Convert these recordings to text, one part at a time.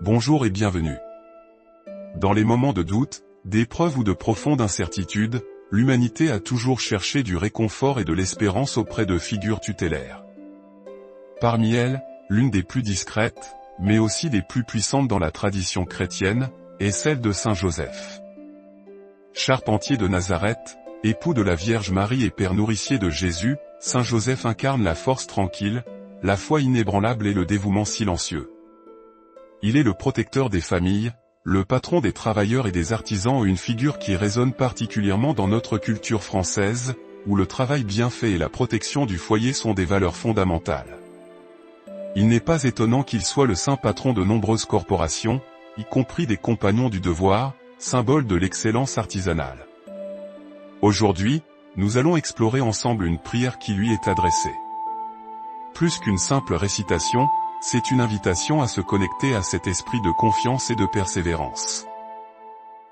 Bonjour et bienvenue. Dans les moments de doute, d'épreuve ou de profonde incertitude, l'humanité a toujours cherché du réconfort et de l'espérance auprès de figures tutélaires. Parmi elles, l'une des plus discrètes, mais aussi des plus puissantes dans la tradition chrétienne, est celle de Saint Joseph. Charpentier de Nazareth, époux de la Vierge Marie et père nourricier de Jésus, Saint Joseph incarne la force tranquille, la foi inébranlable et le dévouement silencieux. Il est le protecteur des familles, le patron des travailleurs et des artisans, une figure qui résonne particulièrement dans notre culture française, où le travail bien fait et la protection du foyer sont des valeurs fondamentales. Il n'est pas étonnant qu'il soit le saint patron de nombreuses corporations, y compris des compagnons du devoir, symbole de l'excellence artisanale. Aujourd'hui, nous allons explorer ensemble une prière qui lui est adressée. Plus qu'une simple récitation, c'est une invitation à se connecter à cet esprit de confiance et de persévérance.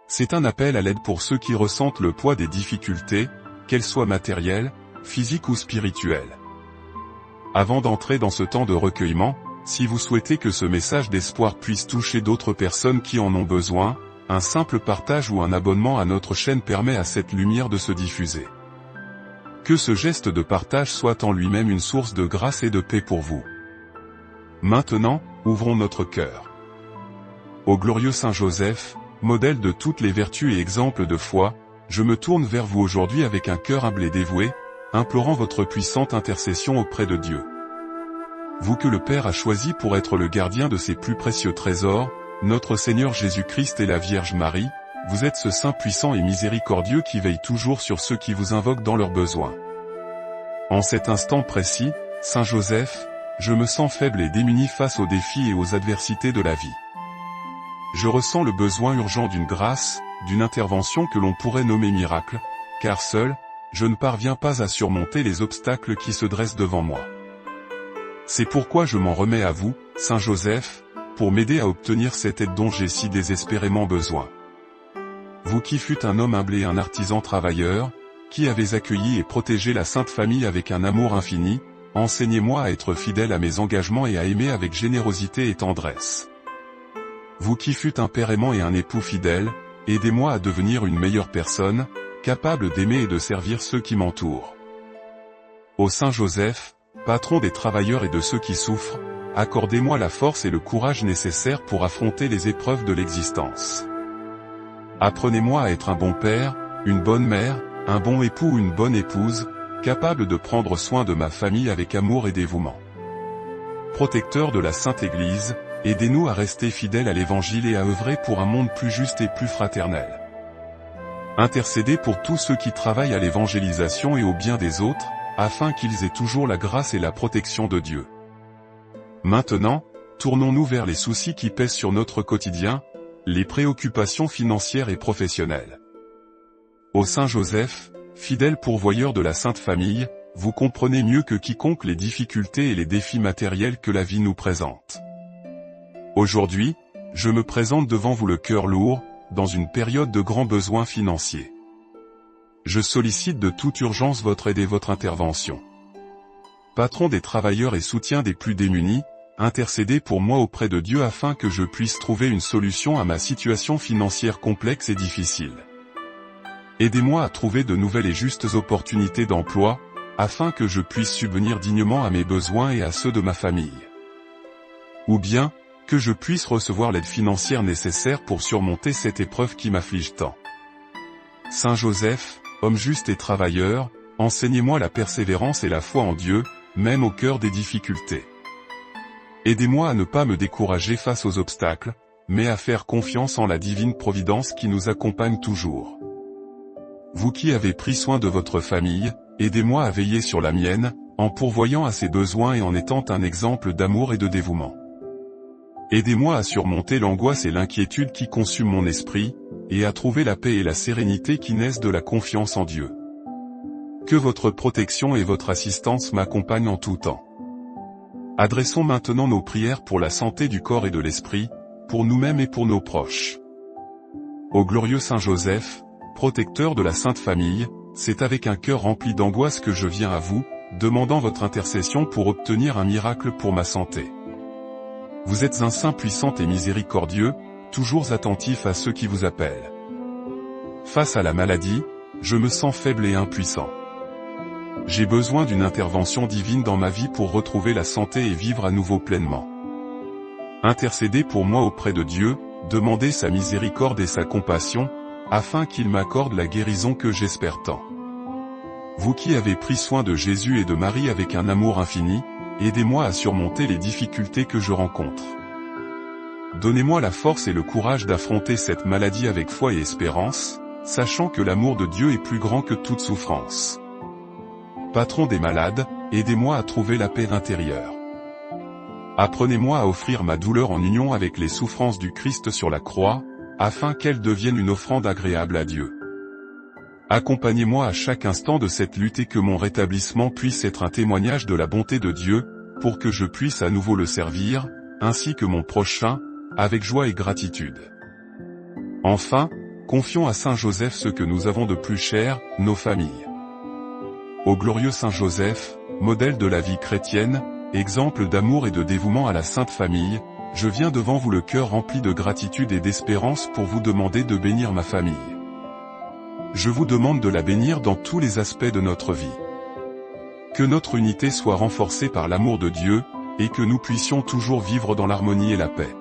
C'est un appel à l'aide pour ceux qui ressentent le poids des difficultés, qu'elles soient matérielles, physiques ou spirituelles. Avant d'entrer dans ce temps de recueillement, si vous souhaitez que ce message d'espoir puisse toucher d'autres personnes qui en ont besoin, un simple partage ou un abonnement à notre chaîne permet à cette lumière de se diffuser. Que ce geste de partage soit en lui-même une source de grâce et de paix pour vous. Maintenant, ouvrons notre cœur. Ô glorieux Saint Joseph, modèle de toutes les vertus et exemple de foi, je me tourne vers vous aujourd'hui avec un cœur humble et dévoué, implorant votre puissante intercession auprès de Dieu. Vous que le Père a choisi pour être le gardien de ses plus précieux trésors, notre Seigneur Jésus-Christ et la Vierge Marie, vous êtes ce Saint puissant et miséricordieux qui veille toujours sur ceux qui vous invoquent dans leurs besoins. En cet instant précis, Saint Joseph, je me sens faible et démuni face aux défis et aux adversités de la vie. Je ressens le besoin urgent d'une grâce, d'une intervention que l'on pourrait nommer miracle, car seul, je ne parviens pas à surmonter les obstacles qui se dressent devant moi. C'est pourquoi je m'en remets à vous, Saint Joseph, pour m'aider à obtenir cette aide dont j'ai si désespérément besoin. Vous qui fûtes un homme humble et un artisan travailleur, qui avez accueilli et protégé la Sainte Famille avec un amour infini, enseignez-moi à être fidèle à mes engagements et à aimer avec générosité et tendresse. Vous qui fûtes un père aimant et un époux fidèle, aidez-moi à devenir une meilleure personne, capable d'aimer et de servir ceux qui m'entourent. Ô Saint Joseph, patron des travailleurs et de ceux qui souffrent, accordez-moi la force et le courage nécessaires pour affronter les épreuves de l'existence. Apprenez-moi à être un bon père, une bonne mère, un bon époux ou une bonne épouse, capable de prendre soin de ma famille avec amour et dévouement. Protecteur de la Sainte Église, aidez-nous à rester fidèles à l'Évangile et à œuvrer pour un monde plus juste et plus fraternel. Intercédez pour tous ceux qui travaillent à l'évangélisation et au bien des autres, afin qu'ils aient toujours la grâce et la protection de Dieu. Maintenant, tournons-nous vers les soucis qui pèsent sur notre quotidien, les préoccupations financières et professionnelles. Ô Saint Joseph, fidèle pourvoyeur de la Sainte Famille, vous comprenez mieux que quiconque les difficultés et les défis matériels que la vie nous présente. Aujourd'hui, je me présente devant vous le cœur lourd, dans une période de grands besoins financiers. Je sollicite de toute urgence votre aide et votre intervention. Patron des travailleurs et soutien des plus démunis, intercédez pour moi auprès de Dieu afin que je puisse trouver une solution à ma situation financière complexe et difficile. Aidez-moi à trouver de nouvelles et justes opportunités d'emploi, afin que je puisse subvenir dignement à mes besoins et à ceux de ma famille. Ou bien, que je puisse recevoir l'aide financière nécessaire pour surmonter cette épreuve qui m'afflige tant. Saint Joseph, homme juste et travailleur, enseignez-moi la persévérance et la foi en Dieu, même au cœur des difficultés. Aidez-moi à ne pas me décourager face aux obstacles, mais à faire confiance en la divine providence qui nous accompagne toujours. Vous qui avez pris soin de votre famille, aidez-moi à veiller sur la mienne, en pourvoyant à ses besoins et en étant un exemple d'amour et de dévouement. Aidez-moi à surmonter l'angoisse et l'inquiétude qui consument mon esprit, et à trouver la paix et la sérénité qui naissent de la confiance en Dieu. Que votre protection et votre assistance m'accompagnent en tout temps. Adressons maintenant nos prières pour la santé du corps et de l'esprit, pour nous-mêmes et pour nos proches. Ô glorieux Saint Joseph, protecteur de la Sainte Famille, c'est avec un cœur rempli d'angoisse que je viens à vous, demandant votre intercession pour obtenir un miracle pour ma santé. Vous êtes un Saint puissant et miséricordieux, toujours attentif à ceux qui vous appellent. Face à la maladie, je me sens faible et impuissant. J'ai besoin d'une intervention divine dans ma vie pour retrouver la santé et vivre à nouveau pleinement. Intercédez pour moi auprès de Dieu, demandez sa miséricorde et sa compassion, afin qu'il m'accorde la guérison que j'espère tant. Vous qui avez pris soin de Jésus et de Marie avec un amour infini, aidez-moi à surmonter les difficultés que je rencontre. Donnez-moi la force et le courage d'affronter cette maladie avec foi et espérance, sachant que l'amour de Dieu est plus grand que toute souffrance. Patron des malades, aidez-moi à trouver la paix intérieure. Apprenez-moi à offrir ma douleur en union avec les souffrances du Christ sur la croix, afin qu'elles deviennent une offrande agréable à Dieu. Accompagnez-moi à chaque instant de cette lutte et que mon rétablissement puisse être un témoignage de la bonté de Dieu, pour que je puisse à nouveau le servir, ainsi que mon prochain, avec joie et gratitude. Enfin, confions à Saint Joseph ce que nous avons de plus cher, nos familles. Ô glorieux Saint Joseph, modèle de la vie chrétienne, exemple d'amour et de dévouement à la Sainte Famille, je viens devant vous le cœur rempli de gratitude et d'espérance pour vous demander de bénir ma famille. Je vous demande de la bénir dans tous les aspects de notre vie. Que notre unité soit renforcée par l'amour de Dieu, et que nous puissions toujours vivre dans l'harmonie et la paix.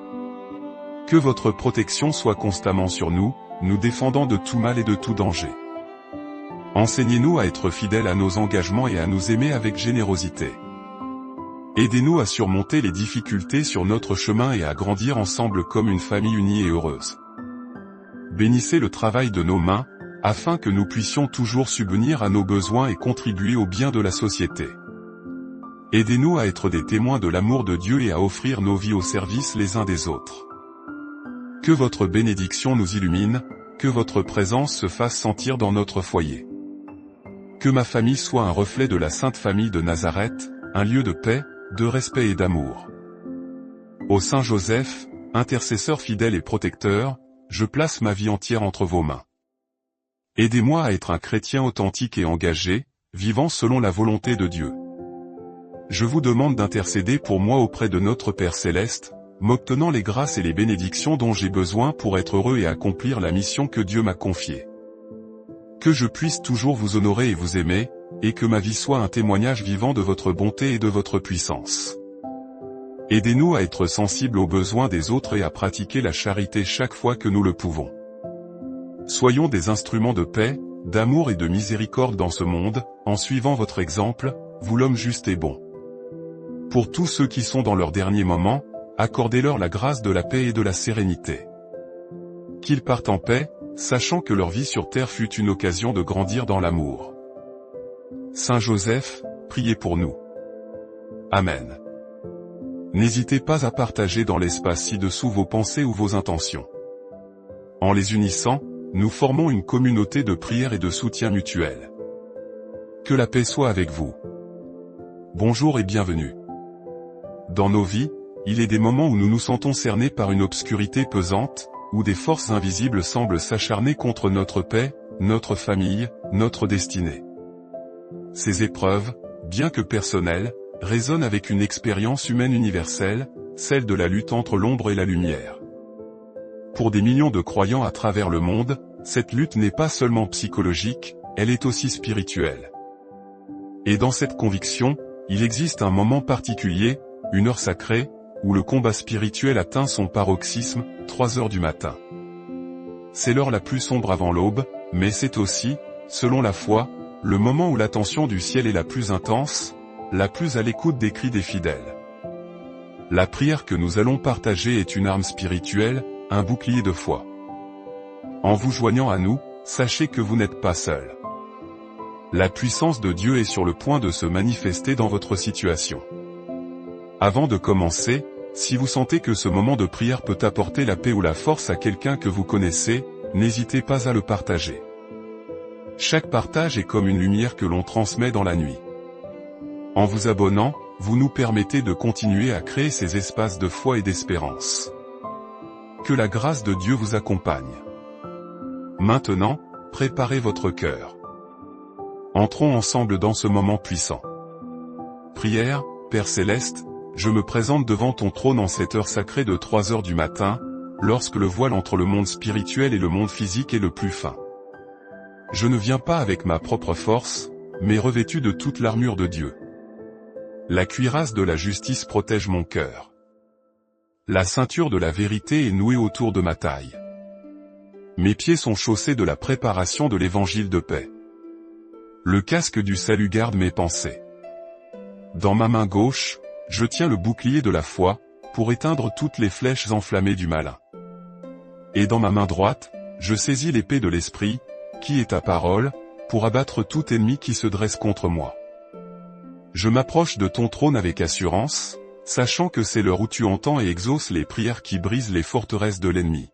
Que votre protection soit constamment sur nous, nous défendant de tout mal et de tout danger. Enseignez-nous à être fidèles à nos engagements et à nous aimer avec générosité. Aidez-nous à surmonter les difficultés sur notre chemin et à grandir ensemble comme une famille unie et heureuse. Bénissez le travail de nos mains, afin que nous puissions toujours subvenir à nos besoins et contribuer au bien de la société. Aidez-nous à être des témoins de l'amour de Dieu et à offrir nos vies au service les uns des autres. Que votre bénédiction nous illumine, que votre présence se fasse sentir dans notre foyer. Que ma famille soit un reflet de la Sainte Famille de Nazareth, un lieu de paix, de respect et d'amour. Ô Saint Joseph, intercesseur fidèle et protecteur, je place ma vie entière entre vos mains. Aidez-moi à être un chrétien authentique et engagé, vivant selon la volonté de Dieu. Je vous demande d'intercéder pour moi auprès de notre Père Céleste, m'obtenant les grâces et les bénédictions dont j'ai besoin pour être heureux et accomplir la mission que Dieu m'a confiée. Que je puisse toujours vous honorer et vous aimer, et que ma vie soit un témoignage vivant de votre bonté et de votre puissance. Aidez-nous à être sensibles aux besoins des autres et à pratiquer la charité chaque fois que nous le pouvons. Soyons des instruments de paix, d'amour et de miséricorde dans ce monde, en suivant votre exemple, vous l'homme juste et bon. Pour tous ceux qui sont dans leurs derniers moments, accordez-leur la grâce de la paix et de la sérénité. Qu'ils partent en paix, sachant que leur vie sur terre fut une occasion de grandir dans l'amour. Saint Joseph, priez pour nous. Amen. N'hésitez pas à partager dans l'espace ci-dessous vos pensées ou vos intentions. En les unissant, nous formons une communauté de prière et de soutien mutuel. Que la paix soit avec vous. Bonjour et bienvenue. Dans nos vies, il est des moments où nous nous sentons cernés par une obscurité pesante, où des forces invisibles semblent s'acharner contre notre paix, notre famille, notre destinée. Ces épreuves, bien que personnelles, résonnent avec une expérience humaine universelle, celle de la lutte entre l'ombre et la lumière. Pour des millions de croyants à travers le monde, cette lutte n'est pas seulement psychologique, elle est aussi spirituelle. Et dans cette conviction, il existe un moment particulier, une heure sacrée, où le combat spirituel atteint son paroxysme, 3 heures du matin. C'est l'heure la plus sombre avant l'aube, mais c'est aussi, selon la foi, le moment où l'attention du ciel est la plus intense, la plus à l'écoute des cris des fidèles. La prière que nous allons partager est une arme spirituelle, un bouclier de foi. En vous joignant à nous, sachez que vous n'êtes pas seul. La puissance de Dieu est sur le point de se manifester dans votre situation. Avant de commencer, si vous sentez que ce moment de prière peut apporter la paix ou la force à quelqu'un que vous connaissez, n'hésitez pas à le partager. Chaque partage est comme une lumière que l'on transmet dans la nuit. En vous abonnant, vous nous permettez de continuer à créer ces espaces de foi et d'espérance. Que la grâce de Dieu vous accompagne. Maintenant, préparez votre cœur. Entrons ensemble dans ce moment puissant. Prière, Père Céleste, je me présente devant ton trône en cette heure sacrée de 3 heures du matin, lorsque le voile entre le monde spirituel et le monde physique est le plus fin. Je ne viens pas avec ma propre force, mais revêtu de toute l'armure de Dieu. La cuirasse de la justice protège mon cœur. La ceinture de la vérité est nouée autour de ma taille. Mes pieds sont chaussés de la préparation de l'évangile de paix. Le casque du salut garde mes pensées. Dans ma main gauche, je tiens le bouclier de la foi, pour éteindre toutes les flèches enflammées du malin. Et dans ma main droite, je saisis l'épée de l'Esprit, qui est ta parole, pour abattre tout ennemi qui se dresse contre moi. Je m'approche de ton trône avec assurance, sachant que c'est l'heure où tu entends et exauces les prières qui brisent les forteresses de l'ennemi.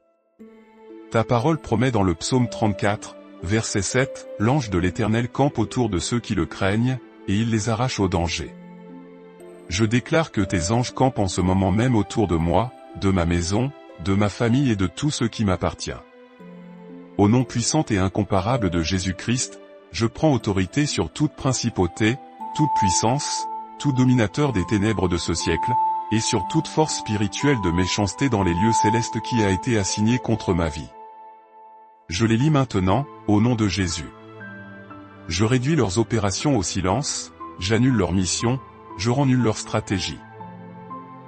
Ta parole promet dans le psaume 34, verset 7, « L'ange de l'Éternel campe autour de ceux qui le craignent, et il les arrache au danger. » Je déclare que tes anges campent en ce moment même autour de moi, de ma maison, de ma famille et de tout ce qui m'appartient. Au nom puissant et incomparable de Jésus-Christ, je prends autorité sur toute principauté, toute puissance, tout dominateur des ténèbres de ce siècle, et sur toute force spirituelle de méchanceté dans les lieux célestes qui a été assignée contre ma vie. Je les lis maintenant, au nom de Jésus. Je réduis leurs opérations au silence, j'annule leur mission, je rends nulle leur stratégie.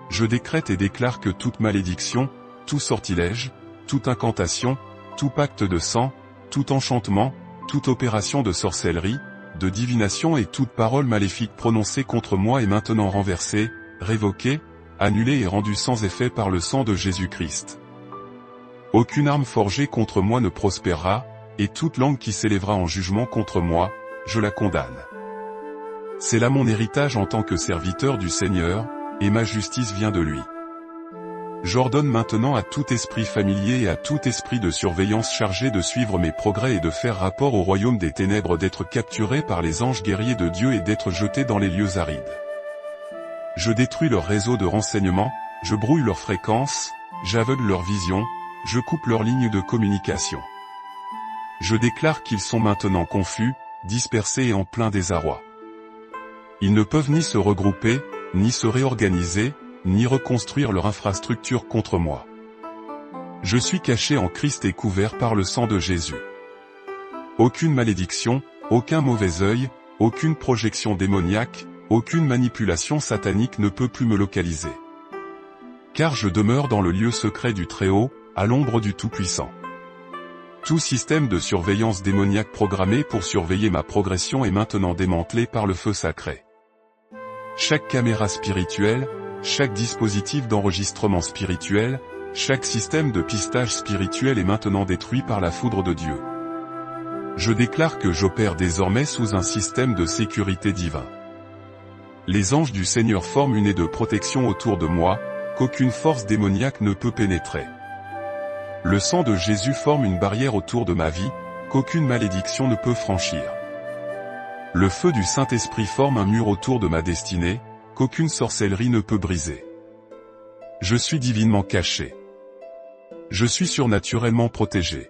Je décrète et déclare que toute malédiction, tout sortilège, toute incantation, tout pacte de sang, tout enchantement, toute opération de sorcellerie, de divination et toute parole maléfique prononcée contre moi est maintenant renversée, révoquée, annulée et rendue sans effet par le sang de Jésus-Christ. Aucune arme forgée contre moi ne prospérera, et toute langue qui s'élèvera en jugement contre moi, je la condamne. C'est là mon héritage en tant que serviteur du Seigneur, et ma justice vient de lui. J'ordonne maintenant à tout esprit familier et à tout esprit de surveillance chargé de suivre mes progrès et de faire rapport au royaume des ténèbres d'être capturé par les anges guerriers de Dieu et d'être jeté dans les lieux arides. Je détruis leur réseau de renseignement, je brouille leurs fréquences, j'aveugle leur vision, je coupe leurs lignes de communication. Je déclare qu'ils sont maintenant confus, dispersés et en plein désarroi. Ils ne peuvent ni se regrouper, ni se réorganiser, ni reconstruire leur infrastructure contre moi. Je suis caché en Christ et couvert par le sang de Jésus. Aucune malédiction, aucun mauvais œil, aucune projection démoniaque, aucune manipulation satanique ne peut plus me localiser. Car je demeure dans le lieu secret du Très-Haut, à l'ombre du Tout-Puissant. Tout système de surveillance démoniaque programmé pour surveiller ma progression est maintenant démantelé par le feu sacré. Chaque caméra spirituelle, chaque dispositif d'enregistrement spirituel, chaque système de pistage spirituel est maintenant détruit par la foudre de Dieu. Je déclare que j'opère désormais sous un système de sécurité divin. Les anges du Seigneur forment une haie de protection autour de moi, qu'aucune force démoniaque ne peut pénétrer. Le sang de Jésus forme une barrière autour de ma vie, qu'aucune malédiction ne peut franchir. Le feu du Saint-Esprit forme un mur autour de ma destinée, qu'aucune sorcellerie ne peut briser. Je suis divinement caché. Je suis surnaturellement protégé.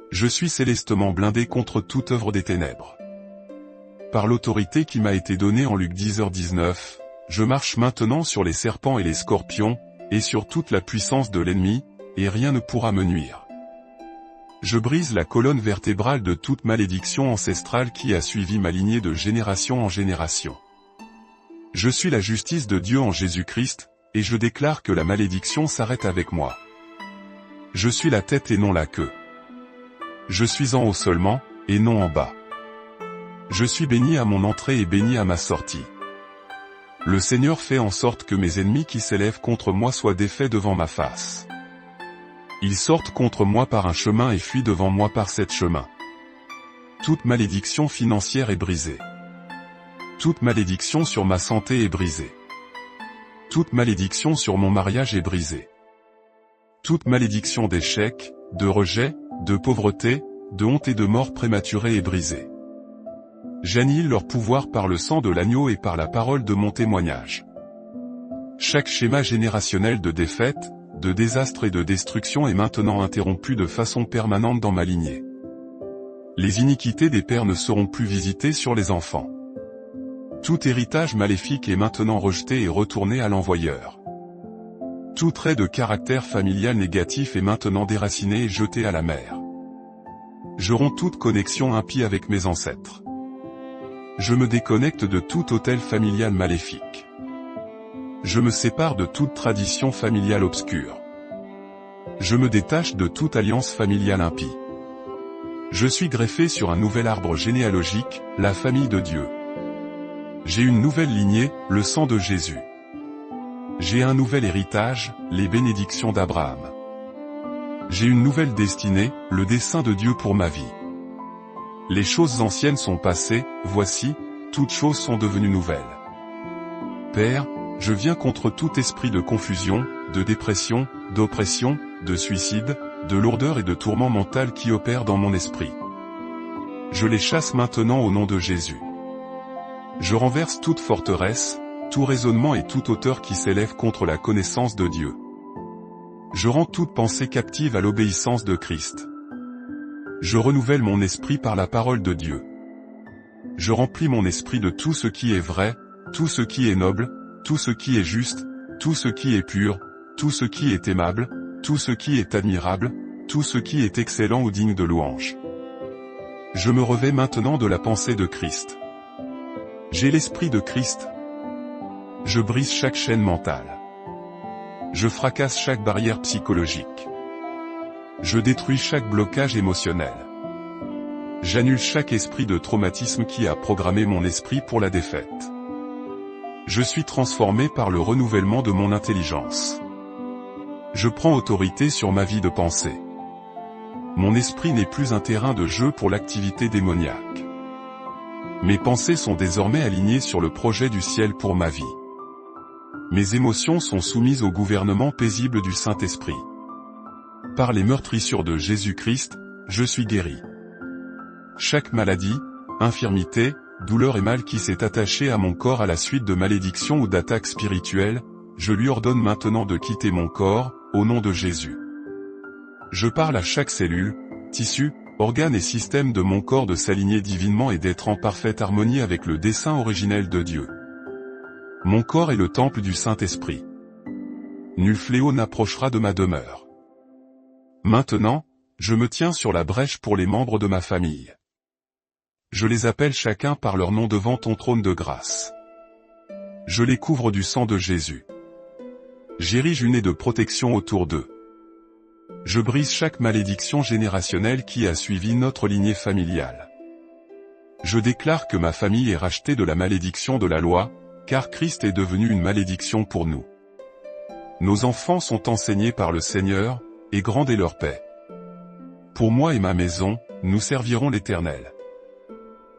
Je suis célestement blindé contre toute œuvre des ténèbres. Par l'autorité qui m'a été donnée en Luc 10h19, je marche maintenant sur les serpents et les scorpions, et sur toute la puissance de l'ennemi, et rien ne pourra me nuire. Je brise la colonne vertébrale de toute malédiction ancestrale qui a suivi ma lignée de génération en génération. Je suis la justice de Dieu en Jésus-Christ, et je déclare que la malédiction s'arrête avec moi. Je suis la tête et non la queue. Je suis en haut seulement, et non en bas. Je suis béni à mon entrée et béni à ma sortie. Le Seigneur fait en sorte que mes ennemis qui s'élèvent contre moi soient défaits devant ma face. Ils sortent contre moi par un chemin et fuient devant moi par sept chemins. Toute malédiction financière est brisée. Toute malédiction sur ma santé est brisée. Toute malédiction sur mon mariage est brisée. Toute malédiction d'échec, de rejet, de pauvreté, de honte et de mort prématurée est brisée. J'annihile leur pouvoir par le sang de l'agneau et par la parole de mon témoignage. Chaque schéma générationnel de défaite, de désastre et de destruction est maintenant interrompu de façon permanente dans ma lignée. Les iniquités des pères ne seront plus visitées sur les enfants. Tout héritage maléfique est maintenant rejeté et retourné à l'envoyeur. Tout trait de caractère familial négatif est maintenant déraciné et jeté à la mer. Je romps toute connexion impie avec mes ancêtres. Je me déconnecte de tout autel familial maléfique. Je me sépare de toute tradition familiale obscure. Je me détache de toute alliance familiale impie. Je suis greffé sur un nouvel arbre généalogique, la famille de Dieu. J'ai une nouvelle lignée, le sang de Jésus. J'ai un nouvel héritage, les bénédictions d'Abraham. J'ai une nouvelle destinée, le dessein de Dieu pour ma vie. Les choses anciennes sont passées, voici, toutes choses sont devenues nouvelles. Père, je viens contre tout esprit de confusion, de dépression, d'oppression, de suicide, de lourdeur et de tourment mental qui opèrent dans mon esprit. Je les chasse maintenant au nom de Jésus. Je renverse toute forteresse, tout raisonnement et toute hauteur qui s'élève contre la connaissance de Dieu. Je rends toute pensée captive à l'obéissance de Christ. Je renouvelle mon esprit par la parole de Dieu. Je remplis mon esprit de tout ce qui est vrai, tout ce qui est noble, tout ce qui est juste, tout ce qui est pur, tout ce qui est aimable, tout ce qui est admirable, tout ce qui est excellent ou digne de louange. Je me revêts maintenant de la pensée de Christ. J'ai l'esprit de Christ. Je brise chaque chaîne mentale. Je fracasse chaque barrière psychologique. Je détruis chaque blocage émotionnel. J'annule chaque esprit de traumatisme qui a programmé mon esprit pour la défaite. Je suis transformé par le renouvellement de mon intelligence. Je prends autorité sur ma vie de pensée. Mon esprit n'est plus un terrain de jeu pour l'activité démoniaque. Mes pensées sont désormais alignées sur le projet du ciel pour ma vie. Mes émotions sont soumises au gouvernement paisible du Saint-Esprit. Par les meurtrissures de Jésus-Christ, je suis guéri. Chaque maladie, infirmité, douleur et mal qui s'est attaché à mon corps à la suite de malédictions ou d'attaques spirituelles, je lui ordonne maintenant de quitter mon corps, au nom de Jésus. Je parle à chaque cellule, tissu, organe et système de mon corps de s'aligner divinement et d'être en parfaite harmonie avec le dessein originel de Dieu. Mon corps est le temple du Saint-Esprit. Nul fléau n'approchera de ma demeure. Maintenant, je me tiens sur la brèche pour les membres de ma famille. Je les appelle chacun par leur nom devant ton trône de grâce. Je les couvre du sang de Jésus. J'érige une haie de protection autour d'eux. Je brise chaque malédiction générationnelle qui a suivi notre lignée familiale. Je déclare que ma famille est rachetée de la malédiction de la loi, car Christ est devenu une malédiction pour nous. Nos enfants sont enseignés par le Seigneur, et grande est leur paix. Pour moi et ma maison, nous servirons l'Éternel.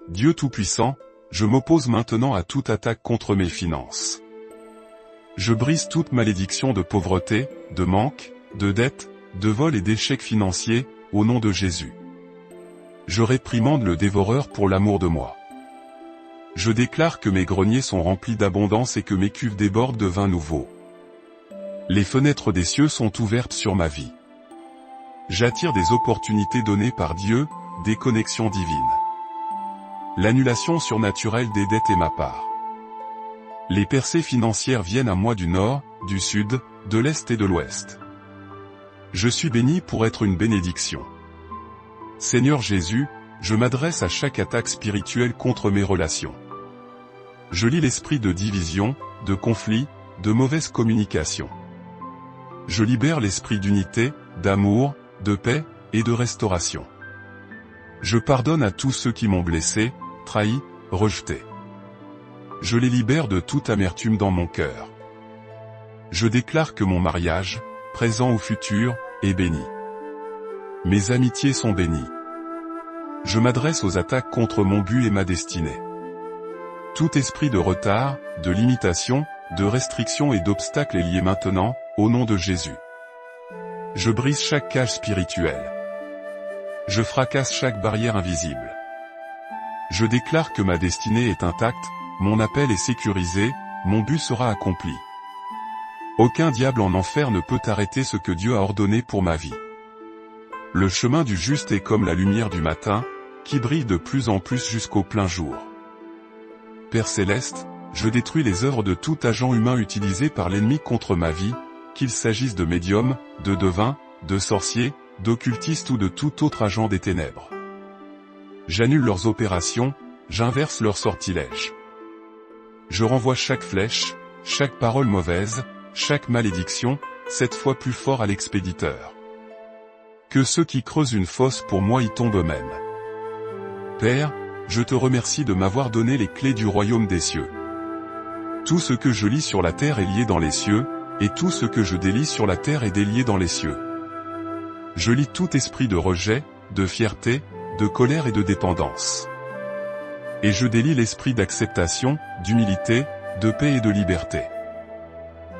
Dieu Tout-Puissant, je m'oppose maintenant à toute attaque contre mes finances. Je brise toute malédiction de pauvreté, de manque, de dette, de vol et d'échec financier, au nom de Jésus. Je réprimande le dévoreur pour l'amour de moi. Je déclare que mes greniers sont remplis d'abondance et que mes cuves débordent de vin nouveau. Les fenêtres des cieux sont ouvertes sur ma vie. J'attire des opportunités données par Dieu, des connexions divines. L'annulation surnaturelle des dettes est ma part. Les percées financières viennent à moi du nord, du sud, de l'est et de l'ouest. Je suis béni pour être une bénédiction. Seigneur Jésus, je m'adresse à chaque attaque spirituelle contre mes relations. Je lis l'esprit de division, de conflit, de mauvaise communication. Je libère l'esprit d'unité, d'amour, de paix, et de restauration. Je pardonne à tous ceux qui m'ont blessé, trahi, rejeté. Je les libère de toute amertume dans mon cœur. Je déclare que mon mariage, présent ou futur, est béni. Mes amitiés sont bénies. Je m'adresse aux attaques contre mon but et ma destinée. Tout esprit de retard, de limitation, de restriction et d'obstacle est lié maintenant, au nom de Jésus. Je brise chaque cage spirituelle. Je fracasse chaque barrière invisible. Je déclare que ma destinée est intacte, mon appel est sécurisé, mon but sera accompli. Aucun diable en enfer ne peut arrêter ce que Dieu a ordonné pour ma vie. Le chemin du juste est comme la lumière du matin, qui brille de plus en plus jusqu'au plein jour. Père céleste, je détruis les œuvres de tout agent humain utilisé par l'ennemi contre ma vie, qu'il s'agisse de médiums, de devins, de sorciers, d'occultistes ou de tout autre agent des ténèbres. J'annule leurs opérations, j'inverse leurs sortilèges. Je renvoie chaque flèche, chaque parole mauvaise, chaque malédiction, 7 fois plus fort à l'expéditeur. Que ceux qui creusent une fosse pour moi y tombent eux-mêmes. Père, je te remercie de m'avoir donné les clés du royaume des cieux. Tout ce que je lis sur la terre est lié dans les cieux, et tout ce que je délie sur la terre est délié dans les cieux. Je lis tout esprit de rejet, de fierté, de colère et de dépendance. Et je délie l'esprit d'acceptation, d'humilité, de paix et de liberté.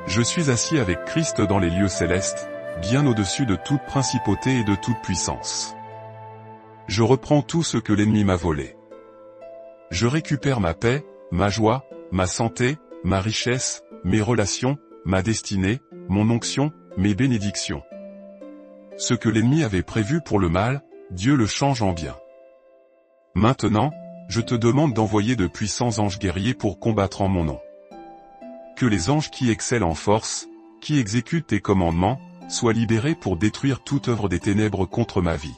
Je suis assis avec Christ dans les lieux célestes, bien au-dessus de toute principauté et de toute puissance. Je reprends tout ce que l'ennemi m'a volé. Je récupère ma paix, ma joie, ma santé, ma richesse, mes relations, ma destinée, mon onction, mes bénédictions. Ce que l'ennemi avait prévu pour le mal, Dieu le change en bien. Maintenant, je te demande d'envoyer de puissants anges guerriers pour combattre en mon nom. Que les anges qui excellent en force, qui exécutent tes commandements, soient libérés pour détruire toute œuvre des ténèbres contre ma vie.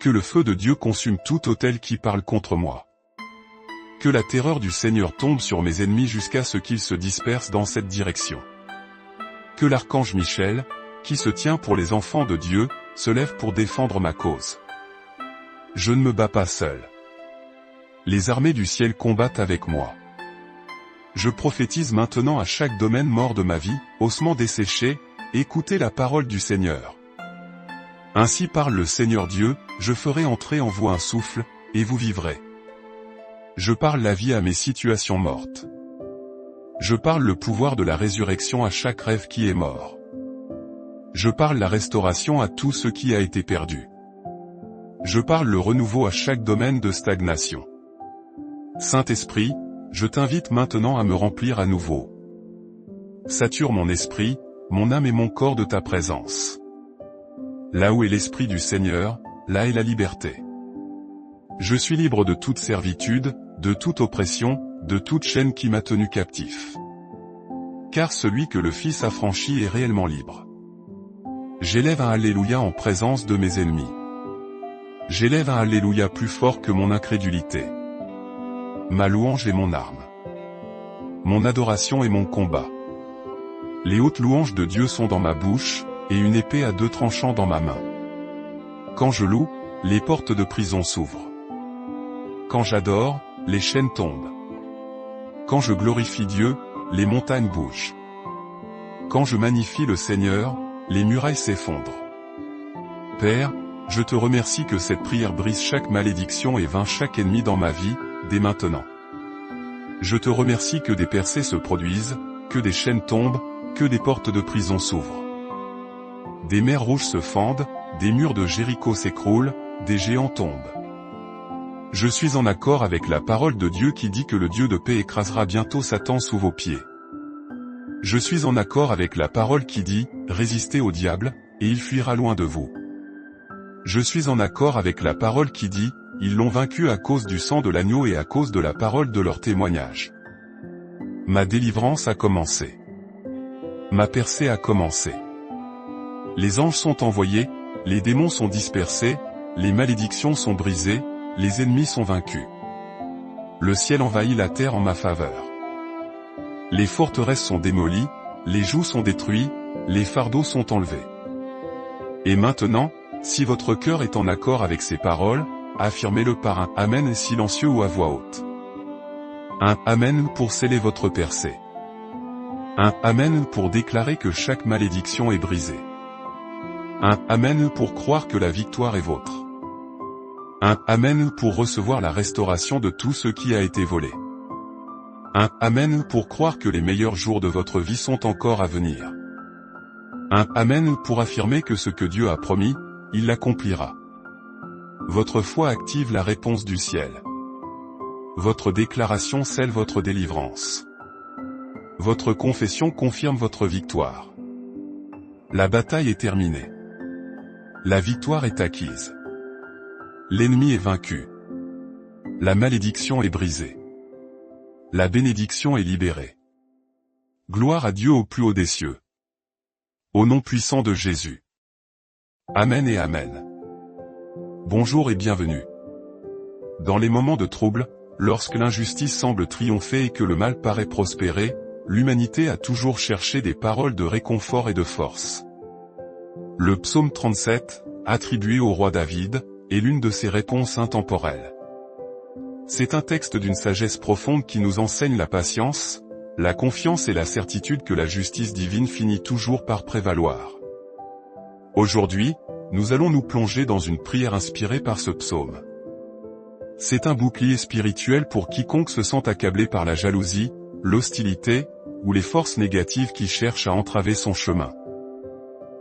Que le feu de Dieu consume tout autel qui parle contre moi. Que la terreur du Seigneur tombe sur mes ennemis jusqu'à ce qu'ils se dispersent dans cette direction. Que l'archange Michel, qui se tient pour les enfants de Dieu, se lève pour défendre ma cause. Je ne me bats pas seul. Les armées du ciel combattent avec moi. Je prophétise maintenant à chaque domaine mort de ma vie, ossements desséchés, écoutez la parole du Seigneur. Ainsi parle le Seigneur Dieu, je ferai entrer en vous un souffle, et vous vivrez. Je parle la vie à mes situations mortes. Je parle le pouvoir de la résurrection à chaque rêve qui est mort. Je parle la restauration à tout ce qui a été perdu. Je parle le renouveau à chaque domaine de stagnation. Saint-Esprit, je t'invite maintenant à me remplir à nouveau. Sature mon esprit, mon âme et mon corps de ta présence. Là où est l'Esprit du Seigneur, là est la liberté. Je suis libre de toute servitude, de toute oppression, de toute chaîne qui m'a tenu captif. Car celui que le Fils a franchi est réellement libre. J'élève un Alléluia en présence de mes ennemis. J'élève un Alléluia plus fort que mon incrédulité. Ma louange est mon arme. Mon adoration est mon combat. Les hautes louanges de Dieu sont dans ma bouche, et une épée à 2 tranchants dans ma main. Quand je loue, les portes de prison s'ouvrent. Quand j'adore, les chaînes tombent. Quand je glorifie Dieu, les montagnes bougent. Quand je magnifie le Seigneur, les murailles s'effondrent. Père, je te remercie que cette prière brise chaque malédiction et vainc chaque ennemi dans ma vie, dès maintenant. Je te remercie que des percées se produisent, que des chaînes tombent, que des portes de prison s'ouvrent. Des mers rouges se fendent, des murs de Jéricho s'écroulent, des géants tombent. Je suis en accord avec la parole de Dieu qui dit que le Dieu de paix écrasera bientôt Satan sous vos pieds. Je suis en accord avec la parole qui dit, résistez au diable, et il fuira loin de vous. Je suis en accord avec la parole qui dit, ils l'ont vaincu à cause du sang de l'agneau et à cause de la parole de leur témoignage. Ma délivrance a commencé. Ma percée a commencé. Les anges sont envoyés, les démons sont dispersés, les malédictions sont brisées, les ennemis sont vaincus. Le ciel envahit la terre en ma faveur. Les forteresses sont démolies, les jougs sont détruits, les fardeaux sont enlevés. Et maintenant, si votre cœur est en accord avec ces paroles, affirmez-le par un « Amen » silencieux ou à voix haute. Un « Amen » pour sceller votre percée. Un « Amen » pour déclarer que chaque malédiction est brisée. Un « Amen » pour croire que la victoire est vôtre. Un « Amen » pour recevoir la restauration de tout ce qui a été volé. Un « Amen » pour croire que les meilleurs jours de votre vie sont encore à venir. Un « Amen » pour affirmer que ce que Dieu a promis, il l'accomplira. Votre foi active la réponse du ciel. Votre déclaration scelle votre délivrance. Votre confession confirme votre victoire. La bataille est terminée. La victoire est acquise. L'ennemi est vaincu. La malédiction est brisée. la bénédiction est libérée. Gloire à Dieu au plus haut des cieux. Au nom puissant de Jésus. Amen et Amen. Bonjour et bienvenue. Dans les moments de trouble, lorsque l'injustice semble triompher et que le mal paraît prospérer, l'humanité a toujours cherché des paroles de réconfort et de force. Le psaume 37, attribué au roi David, est l'une de ces réponses intemporelles. C'est un texte d'une sagesse profonde qui nous enseigne la patience, la confiance et la certitude que la justice divine finit toujours par prévaloir. Aujourd'hui, nous allons nous plonger dans une prière inspirée par ce psaume. C'est un bouclier spirituel pour quiconque se sent accablé par la jalousie, l'hostilité, ou les forces négatives qui cherchent à entraver son chemin.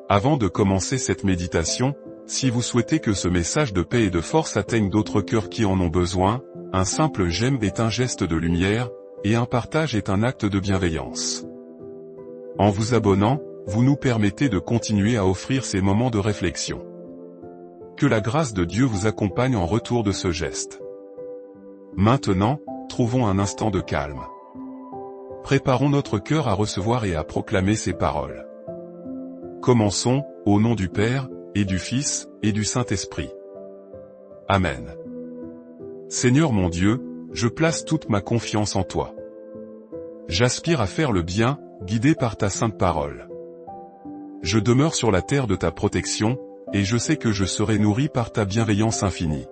Avant de commencer cette méditation, si vous souhaitez que ce message de paix et de force atteigne d'autres cœurs qui en ont besoin, un simple j'aime est un geste de lumière, et un partage est un acte de bienveillance. En vous abonnant, vous nous permettez de continuer à offrir ces moments de réflexion. Que la grâce de Dieu vous accompagne en retour de ce geste. Maintenant, trouvons un instant de calme. Préparons notre cœur à recevoir et à proclamer ces paroles. Commençons, au nom du Père, et du Fils, et du Saint-Esprit. Amen. Seigneur mon Dieu, je place toute ma confiance en toi. J'aspire à faire le bien, guidé par ta sainte parole. Je demeure sur la terre de ta protection, et je sais que je serai nourri par ta bienveillance infinie.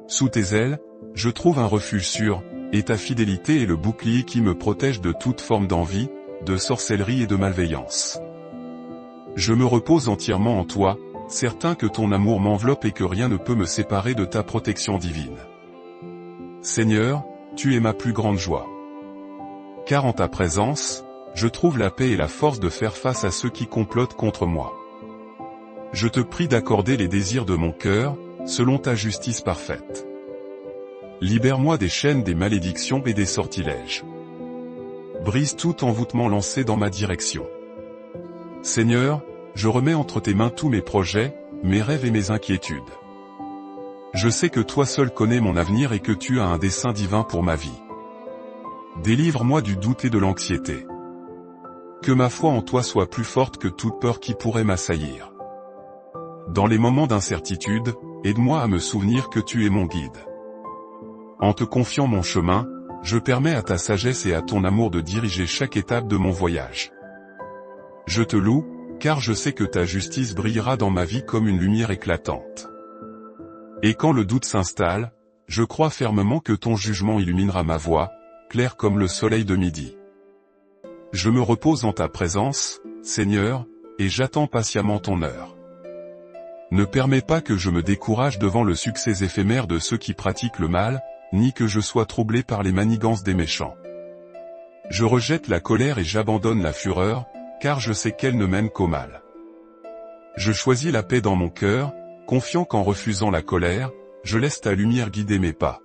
Sous tes ailes, je trouve un refuge sûr, et ta fidélité est le bouclier qui me protège de toute forme d'envie, de sorcellerie et de malveillance. Je me repose entièrement en toi, certain que ton amour m'enveloppe et que rien ne peut me séparer de ta protection divine. Seigneur, tu es ma plus grande joie. Car en ta présence, je trouve la paix et la force de faire face à ceux qui complotent contre moi. Je te prie d'accorder les désirs de mon cœur, selon ta justice parfaite. Libère-moi des chaînes des malédictions et des sortilèges. Brise tout envoûtement lancé dans ma direction. Seigneur, je remets entre tes mains tous mes projets, mes rêves et mes inquiétudes. Je sais que toi seul connais mon avenir et que tu as un dessein divin pour ma vie. Délivre-moi du doute et de l'anxiété. Que ma foi en toi soit plus forte que toute peur qui pourrait m'assaillir. Dans les moments d'incertitude, aide-moi à me souvenir que tu es mon guide. En te confiant mon chemin, je permets à ta sagesse et à ton amour de diriger chaque étape de mon voyage. Je te loue, car je sais que ta justice brillera dans ma vie comme une lumière éclatante. Et quand le doute s'installe, je crois fermement que ton jugement illuminera ma voie, clair comme le soleil de midi. Je me repose en ta présence, Seigneur, et j'attends patiemment ton heure. Ne permets pas que je me décourage devant le succès éphémère de ceux qui pratiquent le mal, ni que je sois troublé par les manigances des méchants. Je rejette la colère et j'abandonne la fureur, car je sais qu'elle ne mène qu'au mal. Je choisis la paix dans mon cœur, confiant qu'en refusant la colère, je laisse ta lumière guider mes pas.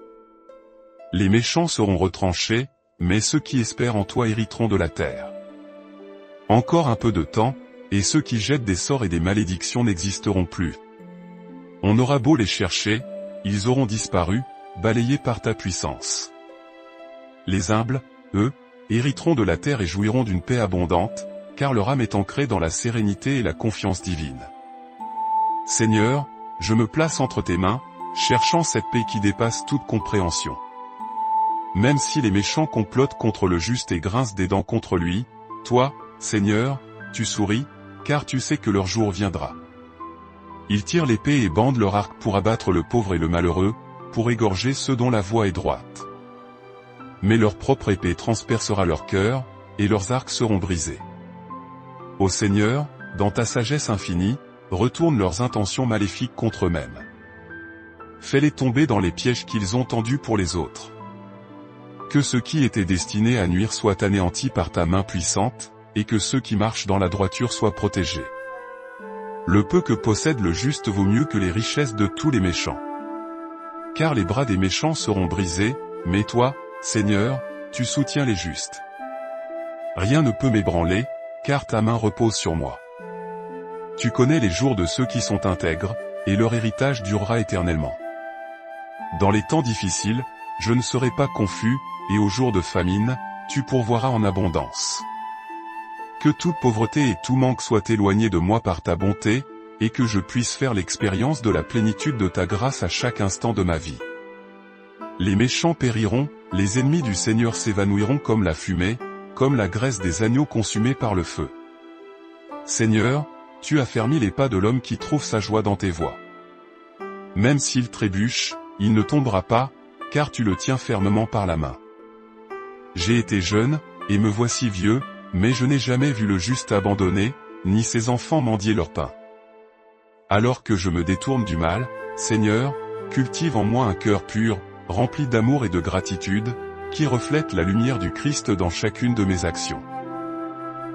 Les méchants seront retranchés, mais ceux qui espèrent en toi hériteront de la terre. Encore un peu de temps, et ceux qui jettent des sorts et des malédictions n'existeront plus. On aura beau les chercher, ils auront disparu, balayés par ta puissance. Les humbles, eux, hériteront de la terre et jouiront d'une paix abondante, car leur âme est ancrée dans la sérénité et la confiance divine. Seigneur, je me place entre tes mains, cherchant cette paix qui dépasse toute compréhension. Même si les méchants complotent contre le juste et grincent des dents contre lui, toi, Seigneur, tu souris, car tu sais que leur jour viendra. Ils tirent l'épée et bandent leur arc pour abattre le pauvre et le malheureux, pour égorger ceux dont la voie est droite. Mais leur propre épée transpercera leur cœur, et leurs arcs seront brisés. Ô Seigneur, dans ta sagesse infinie, retourne leurs intentions maléfiques contre eux-mêmes. Fais-les tomber dans les pièges qu'ils ont tendus pour les autres. Que ceux qui étaient destinés à nuire soient anéantis par ta main puissante, et que ceux qui marchent dans la droiture soient protégés. Le peu que possède le juste vaut mieux que les richesses de tous les méchants. Car les bras des méchants seront brisés, mais toi, Seigneur, tu soutiens les justes. Rien ne peut m'ébranler, car ta main repose sur moi. Tu connais les jours de ceux qui sont intègres, et leur héritage durera éternellement. Dans les temps difficiles, je ne serai pas confus, et au jour de famine, tu pourvoiras en abondance. Que toute pauvreté et tout manque soient éloignés de moi par ta bonté, et que je puisse faire l'expérience de la plénitude de ta grâce à chaque instant de ma vie. Les méchants périront, les ennemis du Seigneur s'évanouiront comme la fumée, comme la graisse des agneaux consumés par le feu. Seigneur, tu as fermi les pas de l'homme qui trouve sa joie dans tes voies. Même s'il trébuche, il ne tombera pas, car tu le tiens fermement par la main. J'ai été jeune, et me voici vieux, mais je n'ai jamais vu le juste abandonné, ni ses enfants mendier leur pain. Alors que je me détourne du mal, Seigneur, cultive en moi un cœur pur, rempli d'amour et de gratitude, qui reflète la lumière du Christ dans chacune de mes actions.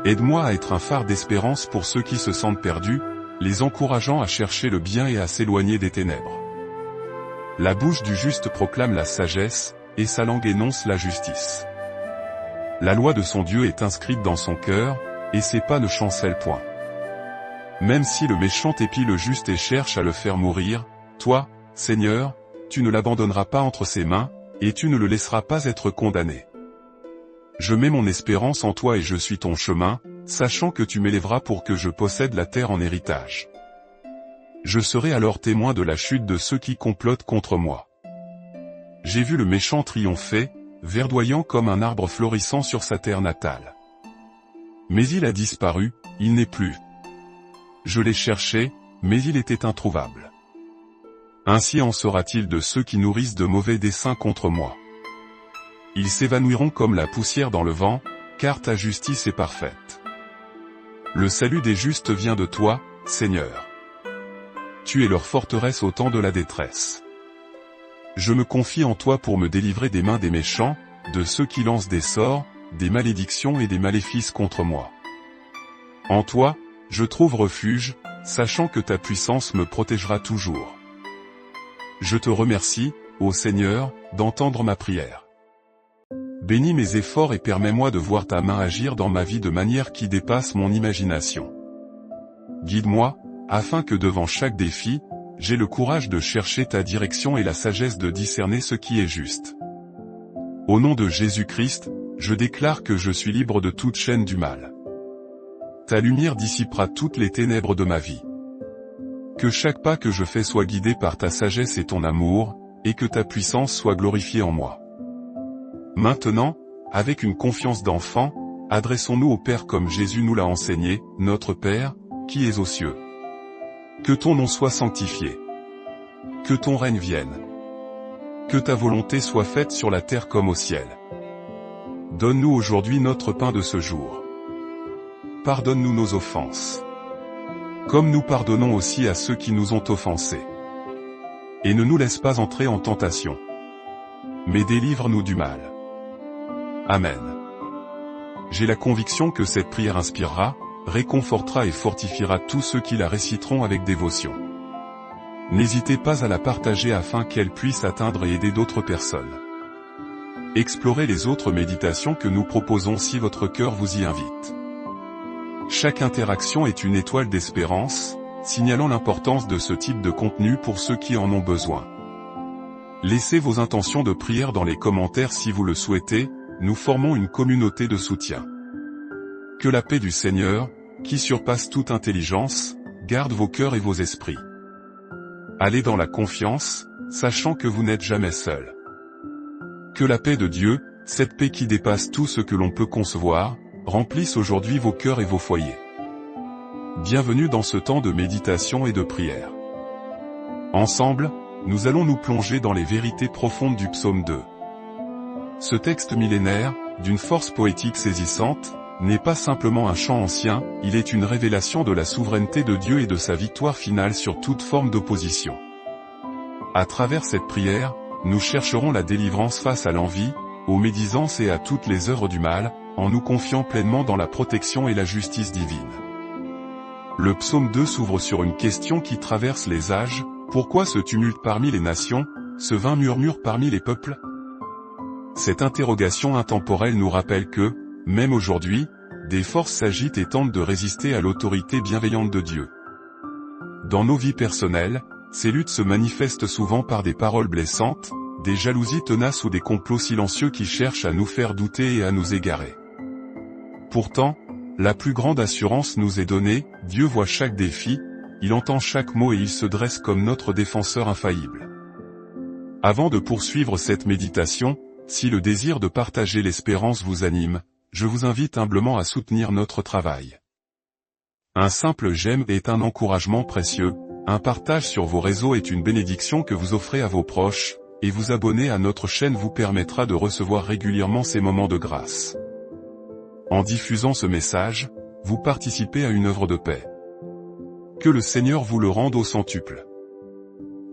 Aide-moi à être un phare d'espérance pour ceux qui se sentent perdus, les encourageant à chercher le bien et à s'éloigner des ténèbres. La bouche du juste proclame la sagesse, et sa langue énonce la justice. La loi de son Dieu est inscrite dans son cœur, et ses pas ne chancellent point. Même si le méchant épie le juste et cherche à le faire mourir, toi, Seigneur, tu ne l'abandonneras pas entre ses mains, et tu ne le laisseras pas être condamné. Je mets mon espérance en toi et je suis ton chemin, sachant que tu m'élèveras pour que je possède la terre en héritage. Je serai alors témoin de la chute de ceux qui complotent contre moi. J'ai vu le méchant triompher, verdoyant comme un arbre florissant sur sa terre natale. Mais il a disparu, il n'est plus. Je l'ai cherché, mais il était introuvable. Ainsi en sera-t-il de ceux qui nourrissent de mauvais desseins contre moi. Ils s'évanouiront comme la poussière dans le vent, car ta justice est parfaite. Le salut des justes vient de toi, Seigneur. Tu es leur forteresse au temps de la détresse. Je me confie en toi pour me délivrer des mains des méchants, de ceux qui lancent des sorts, des malédictions et des maléfices contre moi. En toi, je trouve refuge, sachant que ta puissance me protégera toujours. Je te remercie, ô Seigneur, d'entendre ma prière. Bénis mes efforts et permets-moi de voir ta main agir dans ma vie de manière qui dépasse mon imagination. Guide-moi, afin que devant chaque défi, j'ai le courage de chercher ta direction et la sagesse de discerner ce qui est juste. Au nom de Jésus-Christ, je déclare que je suis libre de toute chaîne du mal. Ta lumière dissipera toutes les ténèbres de ma vie. Que chaque pas que je fais soit guidé par ta sagesse et ton amour, et que ta puissance soit glorifiée en moi. Maintenant, avec une confiance d'enfant, adressons-nous au Père comme Jésus nous l'a enseigné, notre Père, qui es aux cieux. Que ton nom soit sanctifié. Que ton règne vienne. Que ta volonté soit faite sur la terre comme au ciel. Donne-nous aujourd'hui notre pain de ce jour. Pardonne-nous nos offenses. Comme nous pardonnons aussi à ceux qui nous ont offensés. Et ne nous laisse pas entrer en tentation. Mais délivre-nous du mal. Amen. J'ai la conviction que cette prière inspirera, réconfortera et fortifiera tous ceux qui la réciteront avec dévotion. N'hésitez pas à la partager afin qu'elle puisse atteindre et aider d'autres personnes. Explorez les autres méditations que nous proposons si votre cœur vous y invite. Chaque interaction est une étoile d'espérance, signalant l'importance de ce type de contenu pour ceux qui en ont besoin. Laissez vos intentions de prière dans les commentaires si vous le souhaitez, nous formons une communauté de soutien. Que la paix du Seigneur, qui surpasse toute intelligence, garde vos cœurs et vos esprits. Allez dans la confiance, sachant que vous n'êtes jamais seul. Que la paix de Dieu, cette paix qui dépasse tout ce que l'on peut concevoir, remplisse aujourd'hui vos cœurs et vos foyers. Bienvenue dans ce temps de méditation et de prière. Ensemble, nous allons nous plonger dans les vérités profondes du psaume 2. Ce texte millénaire, d'une force poétique saisissante, n'est pas simplement un chant ancien, il est une révélation de la souveraineté de Dieu et de sa victoire finale sur toute forme d'opposition. À travers cette prière, nous chercherons la délivrance face à l'envie, aux médisances et à toutes les œuvres du mal, en nous confiant pleinement dans la protection et la justice divine. Le psaume 2 s'ouvre sur une question qui traverse les âges: pourquoi ce tumulte parmi les nations, ce vain murmure parmi les peuples? Cette interrogation intemporelle nous rappelle que, même aujourd'hui, des forces s'agitent et tentent de résister à l'autorité bienveillante de Dieu. Dans nos vies personnelles, ces luttes se manifestent souvent par des paroles blessantes, des jalousies tenaces ou des complots silencieux qui cherchent à nous faire douter et à nous égarer. Pourtant, la plus grande assurance nous est donnée, Dieu voit chaque défi, il entend chaque mot et il se dresse comme notre défenseur infaillible. Avant de poursuivre cette méditation, si le désir de partager l'espérance vous anime, je vous invite humblement à soutenir notre travail. Un simple j'aime est un encouragement précieux, un partage sur vos réseaux est une bénédiction que vous offrez à vos proches, et vous abonner à notre chaîne vous permettra de recevoir régulièrement ces moments de grâce. En diffusant ce message, vous participez à une œuvre de paix. Que le Seigneur vous le rende au centuple.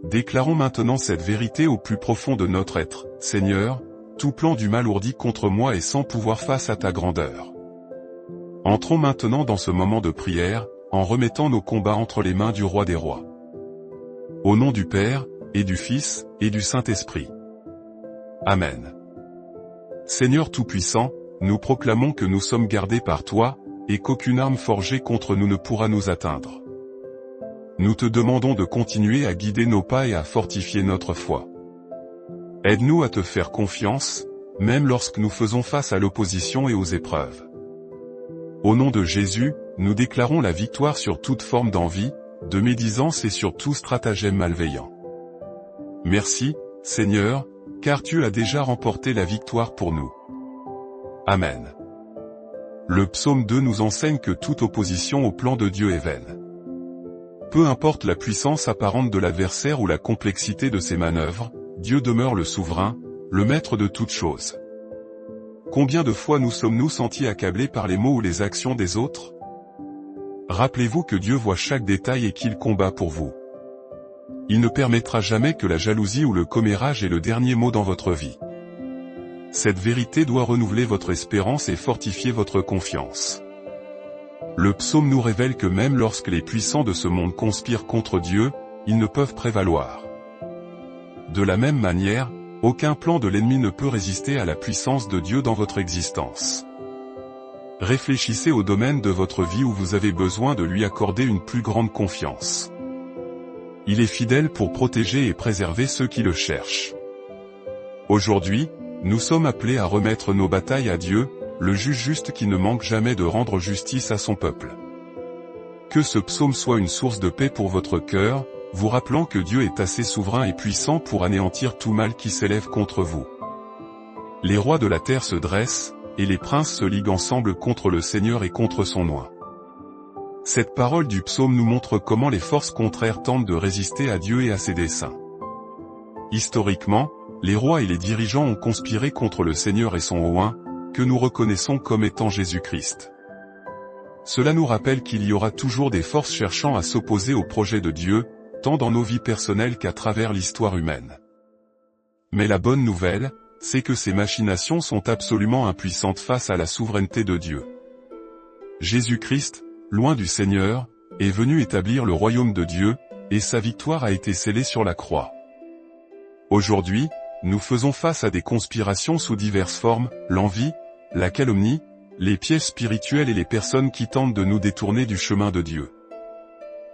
Déclarons maintenant cette vérité au plus profond de notre être. Seigneur, tout plan du mal ourdi contre moi est sans pouvoir face à ta grandeur. Entrons maintenant dans ce moment de prière, en remettant nos combats entre les mains du Roi des Rois. Au nom du Père, et du Fils, et du Saint-Esprit. Amen. Seigneur Tout-Puissant, nous proclamons que nous sommes gardés par toi, et qu'aucune arme forgée contre nous ne pourra nous atteindre. Nous te demandons de continuer à guider nos pas et à fortifier notre foi. Aide-nous à te faire confiance, même lorsque nous faisons face à l'opposition et aux épreuves. Au nom de Jésus, nous déclarons la victoire sur toute forme d'envie, de médisance et sur tout stratagème malveillant. Merci, Seigneur, car tu as déjà remporté la victoire pour nous. Amen. Le psaume 2 nous enseigne que toute opposition au plan de Dieu est vaine. Peu importe la puissance apparente de l'adversaire ou la complexité de ses manœuvres, Dieu demeure le souverain, le maître de toutes choses. Combien de fois nous sommes-nous sentis accablés par les mots ou les actions des autres? Rappelez-vous que Dieu voit chaque détail et qu'il combat pour vous. Il ne permettra jamais que la jalousie ou le commérage ait le dernier mot dans votre vie. Cette vérité doit renouveler votre espérance et fortifier votre confiance. Le psaume nous révèle que même lorsque les puissants de ce monde conspirent contre Dieu, ils ne peuvent prévaloir. De la même manière, aucun plan de l'ennemi ne peut résister à la puissance de Dieu dans votre existence. Réfléchissez au domaine de votre vie où vous avez besoin de lui accorder une plus grande confiance. Il est fidèle pour protéger et préserver ceux qui le cherchent. Aujourd'hui, nous sommes appelés à remettre nos batailles à Dieu, le juge juste qui ne manque jamais de rendre justice à son peuple. Que ce psaume soit une source de paix pour votre cœur, vous rappelant que Dieu est assez souverain et puissant pour anéantir tout mal qui s'élève contre vous. Les rois de la terre se dressent, et les princes se liguent ensemble contre le Seigneur et contre son oint. Cette parole du psaume nous montre comment les forces contraires tentent de résister à Dieu et à ses desseins. Historiquement, les rois et les dirigeants ont conspiré contre le Seigneur et son oint, que nous reconnaissons comme étant Jésus-Christ. Cela nous rappelle qu'il y aura toujours des forces cherchant à s'opposer au projet de Dieu, tant dans nos vies personnelles qu'à travers l'histoire humaine. Mais la bonne nouvelle, c'est que ces machinations sont absolument impuissantes face à la souveraineté de Dieu. Jésus-Christ, loin du Seigneur, est venu établir le royaume de Dieu, et sa victoire a été scellée sur la croix. Aujourd'hui, nous faisons face à des conspirations sous diverses formes, l'envie, la calomnie, les pièges spirituels et les personnes qui tentent de nous détourner du chemin de Dieu.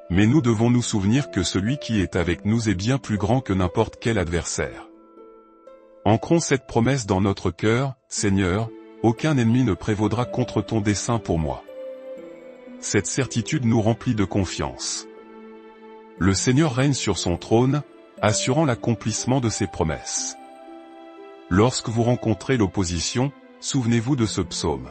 Mais nous devons nous souvenir que celui qui est avec nous est bien plus grand que n'importe quel adversaire. Ancrons cette promesse dans notre cœur, Seigneur, aucun ennemi ne prévaudra contre ton dessein pour moi. Cette certitude nous remplit de confiance. Le Seigneur règne sur son trône, assurant l'accomplissement de ses promesses. Lorsque vous rencontrez l'opposition, souvenez-vous de ce psaume.